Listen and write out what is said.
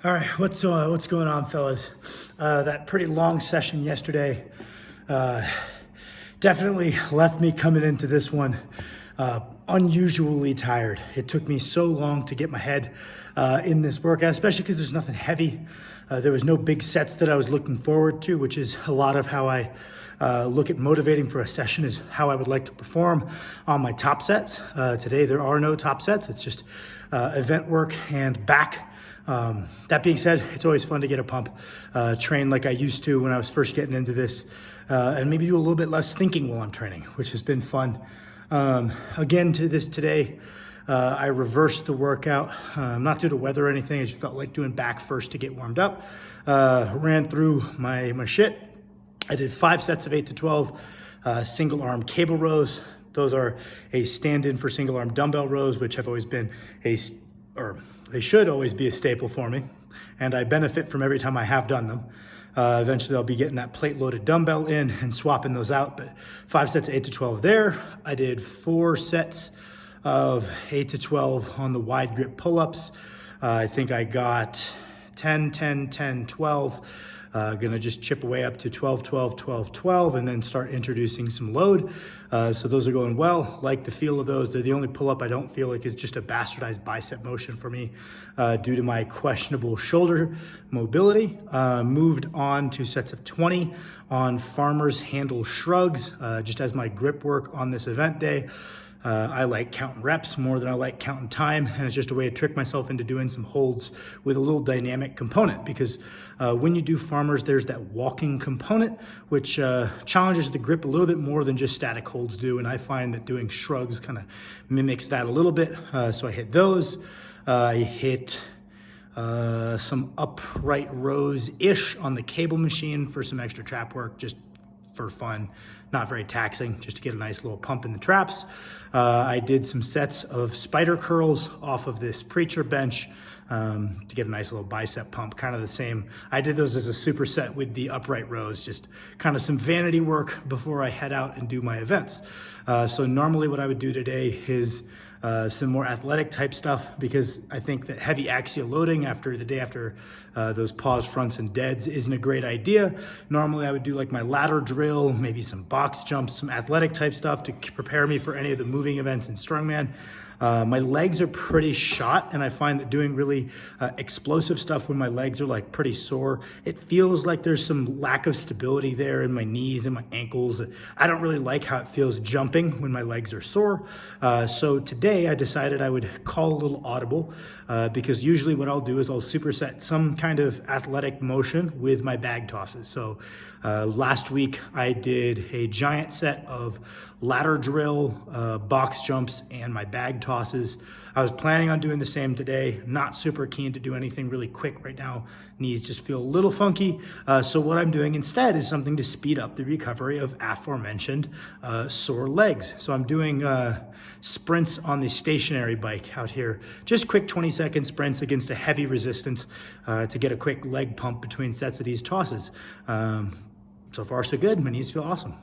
All right, what's going on, fellas? That pretty long session yesterday definitely left me coming into this one unusually tired. It took me so long to get my head in this workout, especially because there's nothing heavy. There was no big sets that I was looking forward to, which is a lot of how I look at motivating for a session, is how I would like to perform on my top sets. Today there are no top sets. It's just event work and back. That being said, it's always fun to get a pump, train like I used to when I was first getting into this, and maybe do a little bit less thinking while I'm training, which has been fun. Again, to this today, I reversed the workout, not due to weather or anything. I just felt like doing back first to get warmed up. Ran through my shit. I did 5 sets of 8 to 12 single arm cable rows. Those are a stand-in for single arm dumbbell rows, which have always been they should always be a staple for me, and I benefit from every time I have done them. Eventually I'll be getting that plate loaded dumbbell in and swapping those out, but 5 sets of 8 to 12 there. I did 4 sets of 8 to 12 on the wide grip pull-ups. I think I got 10, 10, 10, 12. Gonna just chip away up to 12, 12, 12, 12, and then start introducing some load. So those are going well. Like the feel of those. They're the only pull-up I don't feel like is just a bastardized bicep motion for me due to my questionable shoulder mobility. Moved on to sets of 20 on farmer's handle shrugs, just as my grip work on this event day. I like counting reps more than I like counting time, and it's just a way to trick myself into doing some holds with a little dynamic component, because when you do farmers, there's that walking component, which challenges the grip a little bit more than just static holds do, and I find that doing shrugs kind of mimics that a little bit. So I hit those. I hit some upright rows-ish on the cable machine for some extra trap work, just for fun, not very taxing, just to get a nice little pump in the traps. I did some sets of spider curls off of this preacher bench to get a nice little bicep pump, kind of the same. I did those as a superset with the upright rows, just kind of some vanity work before I head out and do my events. So normally what I would do today is some more athletic type stuff, because I think that heavy axial loading after the day after those pause fronts and deads isn't a great idea. Normally I would do like my ladder drill, maybe some box jumps, some athletic type stuff to prepare me for any of the moving events in strongman. My legs are pretty shot, and I find that doing really explosive stuff when my legs are like pretty sore, it feels like there's some lack of stability there in my knees and my ankles. I don't really like how it feels jumping when my legs are sore. So today I decided I would call a little audible, because usually what I'll do is I'll superset some kind of athletic motion with my bag tosses. So last week I did a giant set of ladder drill, box jumps, and my bag tosses. I was planning on doing the same today. Not super keen to do anything really quick right now. Knees just feel a little funky. So what I'm doing instead is something to speed up the recovery of aforementioned sore legs. So I'm doing sprints on the stationary bike out here. Just quick 20-second sprints against a heavy resistance to get a quick leg pump between sets of these tosses. So far so good. My knees feel awesome.